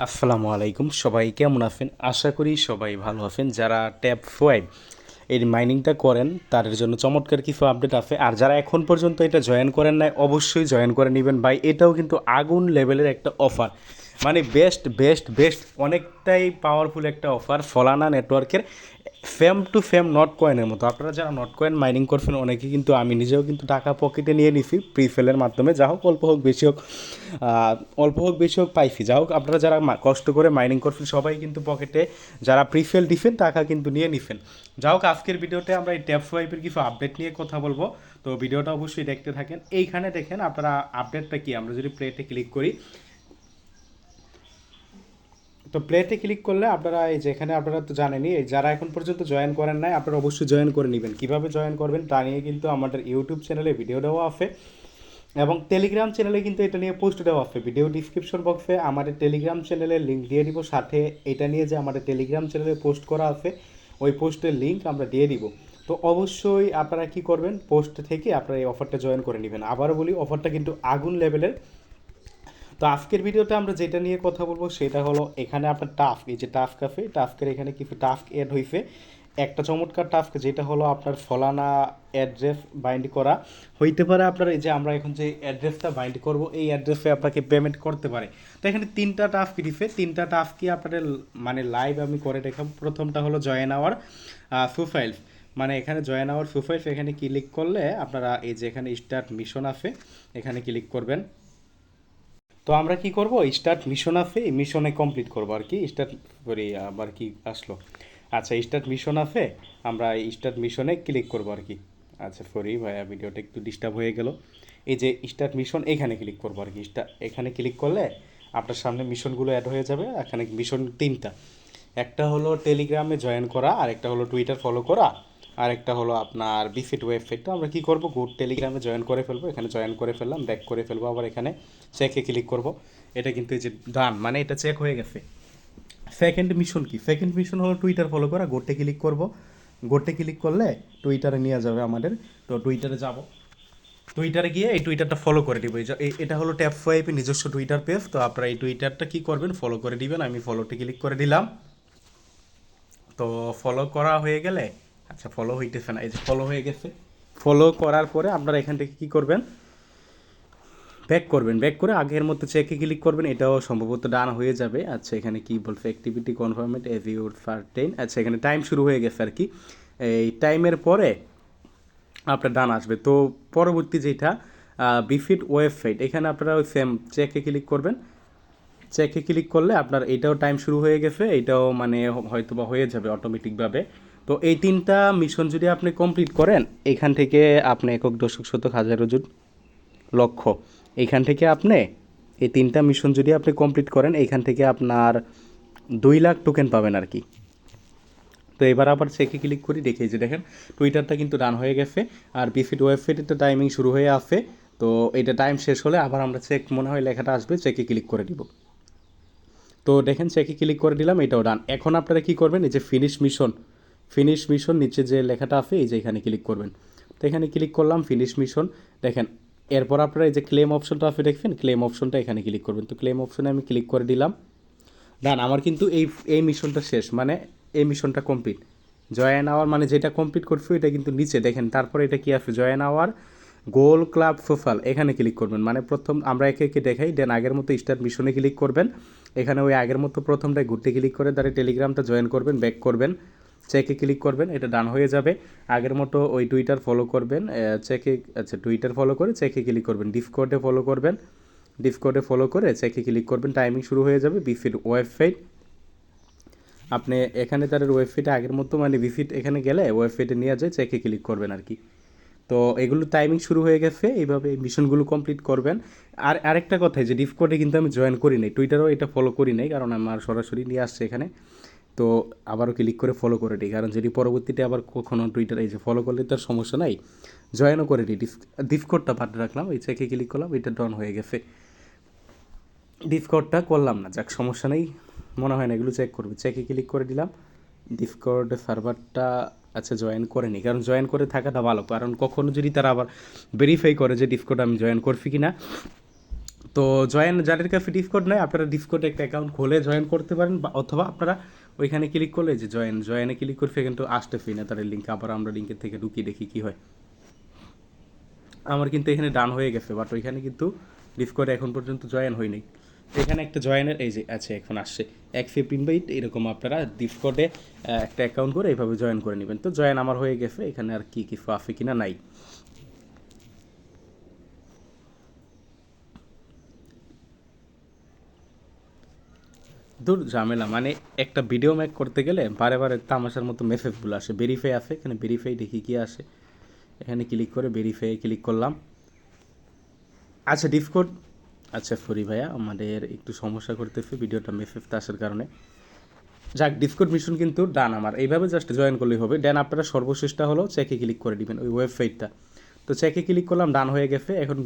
আসসালামু আলাইকুম, সবাই কেমন আছেন? আশা করি সবাই ভালো আছেন। যারা ট্যাপ সোয়াইপ এই মাইনিংটা করেন তাদের জন্য চমৎকার কিছু আপডেট আছে। আর যারা এখন পর্যন্ত এটা জয়েন করেন নাই অবশ্যই জয়েন করে নেবেন ভাই। এটাও কিন্তু আগুন লেভেলের একটা অফার, মানে বেস্ট বেস্ট বেস্ট অনেকটাই পাওয়ারফুল একটা অফার সলানা নেটওয়ার্কের। ফেম টু ফেম নট কয়েনের মতো। আপনারা যারা নট কয়েন মাইনিং করছেন অনেকে কিন্তু, আমি নিজেও কিন্তু টাকা পকেটে নিয়ে নিছি প্রিফেলের মাধ্যমে, যা হোক অল্প হোক বেশি হোক, অল্প হোক বেশি হোক পাইছি। যা হোক আপনারা যারা কষ্ট করে মাইনিং করছেন সবাই কিন্তু পকেটে যারা প্রিফেল দিচ্ছেন টাকা কিন্তু নিয়ে নিছেন। যা হোক আজকের ভিডিওতে আমরা এই ট্যাপ সোয়াইপের কিছু আপডেট নিয়ে কথা বলবো, তো ভিডিওটা অবশ্যই দেখতে থাকেন। এইখানে দেখেন আপনারা আপডেটটা কি, আমরা যদি প্লেতে ক্লিক করি, তো প্লেতে ক্লিক করলে আপনারা এই যেখানে আপনারা তো জানেনই, যারা এখন পর্যন্ত জয়েন করেন নাই আপনারা অবশ্যই জয়েন করে নেবেন। কীভাবে জয়েন করবেন তা নিয়ে কিন্তু আমাদের ইউটিউব চ্যানেলে ভিডিও দেওয়া আছে এবং টেলিগ্রাম চ্যানেলে কিন্তু এটা নিয়ে পোস্ট দেওয়া আছে। ভিডিও ডিসক্রিপশন বক্সে আমাদের টেলিগ্রাম চ্যানেলের লিঙ্ক দিয়ে দিব, সাথে এটা নিয়ে যে আমাদের টেলিগ্রাম চ্যানেলে পোস্ট করা আছে ওই পোস্টের লিঙ্ক আমরা দিয়ে দিব। তো অবশ্যই আপনারা কি করবেন, পোস্ট থেকে আপনারা এই অফারটা জয়েন করে নেবেন। আবারও বলি, অফারটা কিন্তু আগুন লেভেলের। তো আজকের ভিডিওতে আমরা যেটা নিয়ে কথা বলবো সেটা হলো, এখানে আপনার টাস্ক, এই যে টাস্ক আছে, টাস্কের এখানে কিছু টাস্ক অ্যাড হয়েছে। একটা চমৎকার টাস্ক যেটা হলো আপনার ফলানা অ্যাড্রেস বাইন্ড করা হইতে পারে। আপনার এই যে আমরা এখন যে অ্যাড্রেসটা বাইন্ড করব এই অ্যাড্রেসে আপনাকে পেমেন্ট করতে পারে। তো এখানে তিনটা টাস্ক দিছে, তিনটা টাস্কই আপনাদের মানে লাইভ আমি করে দেখাবো। প্রথমটা হলো জয়েন আওয়ার প্রোফাইল, মানে এখানে জয়েন আওয়ার প্রোফাইল, এখানে ক্লিক করলে আপনারা এই যে এখানে স্টার্ট মিশন আছে এখানে ক্লিক করবেন। তো আমরা কি করব, স্টার্ট মিশন আছে এই মিশনে কমপ্লিট করব আর কি। স্টার্ট করি, আবার কি আসলো, আচ্ছা স্টার্ট মিশন আছে, আমরা স্টার্ট মিশনে ক্লিক করব আর কি। আচ্ছা সরি ভাইয়া, ভিডিওটা একটু ডিস্টার্ব হয়ে গেল। এই যে স্টার্ট মিশন এখানে ক্লিক করব আর কি। এখানে ক্লিক করলে আপনার সামনে মিশনগুলো অ্যাড হয়ে যাবে। এখানে মিশন তিনটা, একটা হলো টেলিগ্রামে জয়েন করা, আরেকটা হলো টুইটার ফলো করা, আরেকটা হলো আপনার বিফিট ওয়েবসাইটটা। আমরা কী করবো, গুড টেলিগ্রামে জয়েন করে ফেলবো। এখানে জয়েন করে ফেললাম, ব্যাক করে ফেলবো, আবার এখানে চেকে ক্লিক করব। এটা কিন্তু এই যে ডান, মানে এটা চেক হয়ে গেছে। সেকেন্ড মিশন কি, সেকেন্ড মিশন হলো টুইটার ফলো করা। গোটে ক্লিক করব, গোটে ক্লিক করলে টুইটারে নিয়ে যাবে আমাদের। তো টুইটারে যাব, টুইটারে গিয়ে এই টুইটারটা ফলো করে দিব। এটা হলো ট্যাপ ফাইভের নিজস্ব টুইটার পেজ। তো আপনারা এই টুইটারটা কী করবেন, ফলো করে দিবেন। আমি ফলোতে ক্লিক করে দিলাম। তো ফলো করা হয়ে গেলে, আচ্ছা ফলো হইতেছে না, এই যে ফলো হয়ে গেছে। ফলো করার পরে আপনারা এখান থেকে কী করবেন, ব্যাক করবেন। ব্যাক করে আগের মতো চেকে ক্লিক করবেন, এটাও সম্ভবত ডান হয়ে যাবে। আচ্ছা এখানে কি বলছে, অ্যাক্টিভিটি কনফার্মেড এজ ইউর সার্টেন। আচ্ছা এখানে টাইম শুরু হয়ে গেছে আর কি। এই টাইমের পরে আপনার ডান আসবে। তো পরবর্তী যেটা বিফিট ওয়েবসাইট, এখানে আপনারা ওই সেম চেকে ক্লিক করবেন। চেকে ক্লিক করলে আপনার এটাও টাইম শুরু হয়ে গেছে, এটাও মানে হয়তো বা হয়ে যাবে অটোমেটিকভাবে। তো এই তিনটা মিশন যদি আপনি কমপ্লিট করেন, এখান থেকে আপনি একক দশক শতক হাজার অযুত লক্ষ, এইখান থেকে আপনি এই তিনটা মিশন যদি আপনি কমপ্লিট করেন, এইখান থেকে আপনার 2 লাখ টোকেন পাবেন আর কি। তো এবার আবার চেকে ক্লিক করি, দেখি যে দেখেন টুইটারটা কিন্তু রান হয়ে গেছে, আর বিফিট ওয়েবসাইটের টাইমিং শুরু হয়ে আছে। তো এটা টাইম শেষ হলে আবার আমরা চেক, মনে হয় লেখাটা আসবে, চেকে ক্লিক করে দিব। তো দেখেন চেকে ক্লিক করে দিলাম, এটাও ডান। এখন আপনারা কী করবেন, এই যে ফিনিশ মিশন, ফিনিশ মিশন নিচে যে লেখাটা আছে এই যে এখানে ক্লিক করবেন। তো এখানে ক্লিক করলাম ফিনিশ মিশন, দেখেন এরপর আপনারা এই যে ক্লেম অপশনটা আছে দেখবেন, ক্লেম অপশনটা এখানে ক্লিক করবেন। তো ক্লেম অপশনে আমি ক্লিক করে দিলাম, ডান। আমার কিন্তু এই মিশনটা শেষ, মানে এই মিশনটা কমপ্লিট। জয়েন আওয়ার মানে যেটা কমপ্লিট করছি এটা কিন্তু নিচে দেখেন। তারপরে এটা কি আছে, join our goal club profile, এখানে ক্লিক করবেন। মানে প্রথম আমরা একে একে দেখাই, দেন আগের মতো স্টার্ট মিশনে ক্লিক করবেন। এখানে ওই আগের মতো প্রথমটায় ঘুরতে ক্লিক করে তারা টেলিগ্রামটা জয়েন করবেন, ব্যাক করবেন, চেকে ক্লিক করবেন, এটা ডান হয়ে যাবে। আগের মতো ওই টুইটার ফলো করবেন, চেকে, আচ্ছা টুইটার ফলো করে চেকে ক্লিক করবেন। ডিসকর্ডে ফলো করবেন, ডিসকর্ডে ফলো করে চেকে ক্লিক করবেন, টাইমিং শুরু হয়ে যাবে। বিফিট ওয়েবসাইট, আপনি এখানে তাদের ওয়েবসাইটে আগের মতো মানে ভিজিট, এখানে গেলে ওয়েবসাইটে নিয়ে যায়, চেকে ক্লিক করবেন আর কি। তো এগুলো টাইমিং শুরু হয়ে গেছে, এইভাবে এই মিশনগুলো কমপ্লিট করবেন। আর আরেকটা কথা, যে ডিসকর্ডে কিন্তু আমি জয়েন করি নাই, টুইটারও এটা ফলো করি নাই, কারণ আমার সরাসরি নিয়ে আসছে এখানে। তো আবারও ক্লিক করে ফলো করে দিই, কারণ যদি পরবর্তীতে আবার কখনও টুইটার এই যে ফলো করলে তার সমস্যা নাই, জয়েনও করে দিই। ডিসকর্ডটা বাদ রাখলাম, এই চেকে ক্লিক করলাম, এটা ডান হয়ে গেছে। ডিসকর্ডটা করলাম না, যাক সমস্যা নেই, মনে হয় না এগুলো চেক করবে। চেকে ক্লিক করে দিলাম, ডিসকর্ড সার্ভারটা আচ্ছা জয়েন করে নিই, কারণ জয়েন করে থাকাটা ভালো, কারণ কখনো যদি তারা আবার ভেরিফাই করে যে ডিসকর্ড আমি জয়েন করছি কি না, তো জয়েন যাদের কাছে ডিসকর্ড নেই আপনারা ডিসকর্ডে একটা অ্যাকাউন্ট খুলে জয়েন করতে পারেন, বা অথবা আপনারা ওইখানে ক্লিক করলে যে জয়েনে ক্লিক করে কিন্তু আসতেছি না তাদের লিঙ্ক, আবার আমরা লিঙ্কের থেকে ঢুকিয়ে দেখি কী হয়। আমার কিন্তু এখানে ডান হয়ে গেছে, বাট ওইখানে কিন্তু ডিসকর্ডে এখন পর্যন্ত জয়েন হয়নি। এখানে একটা জয়েনের এই যে আছে এখন আসছে অ্যাকসেপ্ট ইনভাইট, এরকম আপনারা ডিসকর্ডে একটা অ্যাকাউন্ট করে এইভাবে জয়েন করে নেবেন। তো জয়েন আমার হয়ে গেছে, এখানে আর কি কিছু আছে কিনা নাই। দূর ঝামেলা, মানে একটা ভিডিও মেক করতে গেলে বারে বারে তামাশার মতো মেসেজগুলো আসে। ভেরিফাই আছে, এখানে ভেরিফাই দেখি কি আসে, এখানে ক্লিক করে ভেরিফাই ক্লিক করলাম। আচ্ছা ডিসকর্ড, আচ্ছা সরি ভাইয়া আমাদের একটু সমস্যা করতেছে ভিডিওটা মেসেজটা আসার কারণে। যাক ডিসকর্ড মিশন কিন্তু ডান আমার, এইভাবে জাস্ট জয়েন করলেই হবে। দেন আপনারা সর্বশেষটা হলো চেকে ক্লিক করে দিবেন ওই ওয়েবসাইটটা। তো চেকে ক্লিক করলাম, ডান হয়ে গেছে। এখন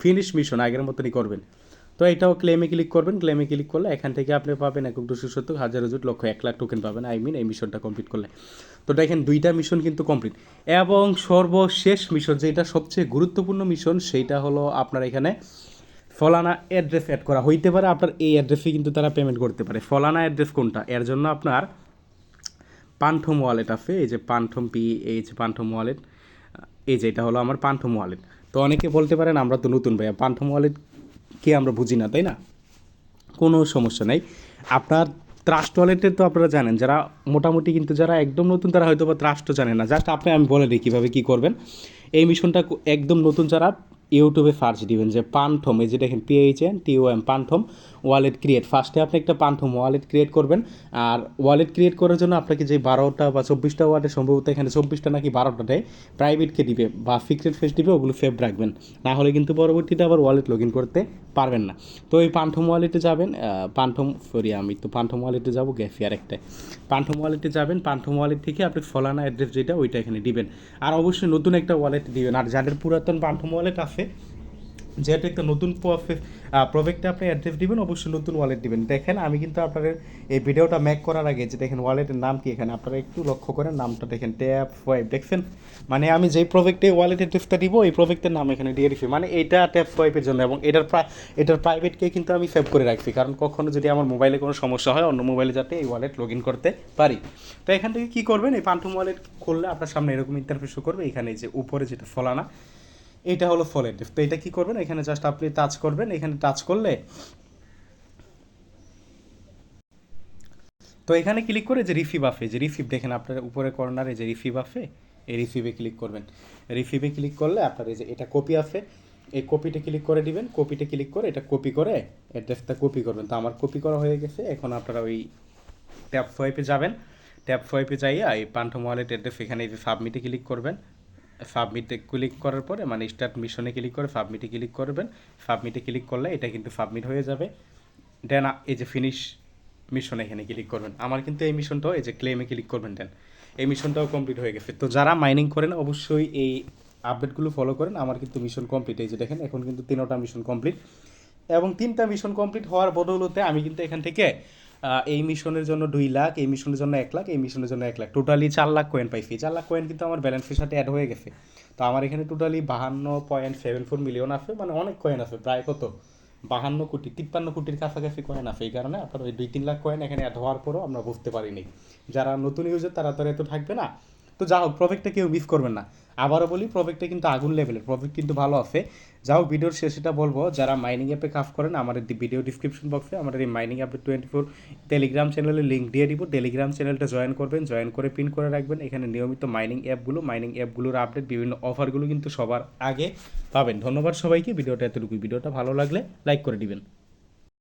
ফিনিশ মিশন আগের মতনই করবেন। তো এটাও ক্লেমে ক্লিক করবেন, ক্লেমে ক্লিক করলে এখান থেকে আপনি পাবেন 1,270 হাজার হাজার লক্ষ 1,00,000 টোকেন পাবেন, আই মিন এই মিশনটা কমপ্লিট করলে। তো দেখেন দুইটা মিশন কিন্তু কমপ্লিট। এবং সর্বশেষ মিশন যেটা সবচেয়ে গুরুত্বপূর্ণ মিশন, সেইটা হলো আপনার এখানে ফলানা অ্যাড্রেস অ্যাড করা হইতে পারে, আপনার এই অ্যাড্রেসে কিন্তু তারা পেমেন্ট করতে পারে। ফলানা অ্যাড্রেস কোনটা, এর জন্য আপনার পান্থম ওয়ালেট আছে, এই যে পান্থম পান্থম ওয়ালেট, এই যে এটা হলো আমার পান্থম ওয়ালেট। তো অনেকে বলতে পারেন আমরা তো নতুন ভাইয়া, পান্থম ওয়ালেট কি আমরা বুঝি না, তাই না? কোনো সমস্যা নেই। আপনার ট্রাস্ট ওয়ালেটের তো আপনারা জানেন, যারা মোটামুটি কিন্তু যারা একদম নতুন তারা হয়তো বা ট্রাস্টও জানে না। জাস্ট আমি বলে দিই কীভাবে কী করবেন। এই মিশনটা একদম নতুন যারা ইউটিউবে সার্চ দিবেন যে পান্থম, এই যে দেখেন PANTOM পান্থম ওয়ালেট ক্রিয়েট, ফার্স্টে আপনি একটা পান্থম ওয়ালেট ক্রিয়েট করবেন। আর ওয়ালেট ক্রিয়েট করার জন্য আপনাকে যে 12টা বা 24টা ওয়ালেট, সম্ভবত এখানে 24টা নাকি 12টা দেয়, প্রাইভেটকে দিবে বা ফিক্সড ফেস দিবে, ওগুলো সেভ রাখবেন, না হলে কিন্তু পরবর্তীতে আবার ওয়ালেট লগ ইন করতে পারবেন না। তো এই পান্থম ওয়ালেটে যাবেন, আমি তো পান্থম ওয়ালেটে যাবো গ্যাফি আর একটা, পান্থম ওয়ালেটে যাবেন। পান্থম ওয়ালেট থেকে আপনি ফলানা অ্যাড্রেস যেটা ওইটা এখানে দিবেন। আর অবশ্যই নতুন একটা ওয়ালেট দিবেন। আর যাদের পুরাতন পান্থম ওয়ালেট আছে, যেহেতু একটা নতুন প্রজেক্টে আপনি অ্যাড্রেস দিবেন, অবশ্যই নতুন ওয়ালেট দিবেন। দেখেন আমি কিন্তু আপনাদের এই ভিডিওটা মেক করার আগে যে দেখেন ওয়ালেটের নাম কি, এখানে আপনারা একটু লক্ষ্য করেন নামটা দেখেন, ট্যাপসওয়াইপ, দেখছেন? মানে আমি যেই প্রজেক্টে ওয়ালেট অ্যাড্রেসটা দিব এই প্রজেক্টের নাম এখানে দিয়ে দিচ্ছি, মানে এটা ট্যাপসওয়াইপের জন্য। এবং এটার প্রাইভেটকে কিন্তু আমি সেভ করে রাখছি, কারণ কখনো যদি আমার মোবাইলে কোনো সমস্যা হয় অন্য মোবাইলে যাতে এই ওয়ালেট লগ ইন করতে পারি। তো এখান থেকে কী করবেন, এই পান্থম ওয়ালেট খুললে আপনার সামনে এরকম ইন্টারফেস শো করবে। এখানে যে উপরে যেটা ফলানা, এটা হলো ফল অ্যাড্রেস। তো এটা কী করবেন, এখানে জাস্ট আপনি টাচ করবেন। এখানে টাচ করলে তো এখানে ক্লিক করে যে রিসিভ আছে, যে রিসিভ দেখেন আপনার উপরে কর্নারে যে রিসিভ আছে, এই রিসিভে ক্লিক করবেন। রিসিভে ক্লিক করলে আপনার এই যে এটা কপি আছে, এই কপিতে ক্লিক করে দিবেন। কপিতে ক্লিক করে এটা কপি করে অ্যাড্রেসটা কপি করবেন। তো আমার কপি করা হয়ে গেছে। এখন আপনারা ওই ট্যাপ সোয়াইপে যাবেন। ট্যাপ সোয়াইপে যাইয়া এই পান্থম ওয়ালেট অ্যাড্রেস এখানে এই যে সাবমিটে ক্লিক করবেন। সাবমিটে ক্লিক করার পরে মানে স্টার্ট মিশনে ক্লিক করে সাবমিটে ক্লিক করবেন। সাবমিটে ক্লিক করলে এটা কিন্তু সাবমিট হয়ে যাবে। দেন এই যে ফিনিশ মিশন এখানে ক্লিক করবেন। আমার কিন্তু এই মিশনটাও এই যে ক্লেমে ক্লিক করবেন, দেন এই মিশনটাও কমপ্লিট হয়ে গেছে। তো যারা মাইনিং করেন অবশ্যই এই আপডেটগুলো ফলো করেন। আমার কিন্তু মিশন কমপ্লিট, এই যে দেখেন এখন কিন্তু 3টা মিশন কমপ্লিট। এবং 3টা মিশন কমপ্লিট হওয়ার বদৌলতে আমি কিন্তু এখান থেকে এই মিশনের জন্য 2 লাখ, এই মিশনের জন্য 1 লাখ, এই মিশনের জন্য 1 লাখ, টোটালি 4 লাখ কয়েন পাইছি। 4 লাখ কয়েন কিন্তু আমার ব্যালেন্সের সাথে অ্যাড হয়ে গেছে। তো আমার এখানে টোটালি 52.74 মিলিয়ন আছে, মানে অনেক কয়েন আছে, প্রায় কত 52 কোটি 53 কোটির কাছাকাছি কয়েন আছে। এই কারণে আপনার ওই 2-3 লাখ কয়েন এখানে অ্যাড হওয়ার পরও আমরা বুঝতে পারিনি। যারা নতুন ইউজার তারা তো এত থাকবে না। তো যা হোক, প্রজেক্টটা কেউ মিস করবেন না। আবারও বলি, প্রজেক্টটা কিন্তু আগুন লেভেলের, প্রজেক্ট কিন্তু ভালো আছে। যাও ভিডিওর শেষেটা বলবো, যারা মাইনিং অ্যাপে কাজ করেন আমাদের ভিডিও ডিসক্রিপশন বক্সে আমাদের এই মাইনিং অ্যাপের 24 টেলিগ্রাম চ্যানেলের লিঙ্ক দিয়ে দিব। টেলিগ্রাম চ্যানেলটা জয়েন করবেন, জয়েন করে পিন করে রাখবেন। এখানে নিয়মিত মাইনিং অ্যাপগুলোর আপডেট, বিভিন্ন অফারগুলো কিন্তু সবার আগে পাবেন। ধন্যবাদ সবাইকে, ভিডিওটা এতটুকুই। ভিডিওটা ভালো লাগলে লাইক করে দিবেন।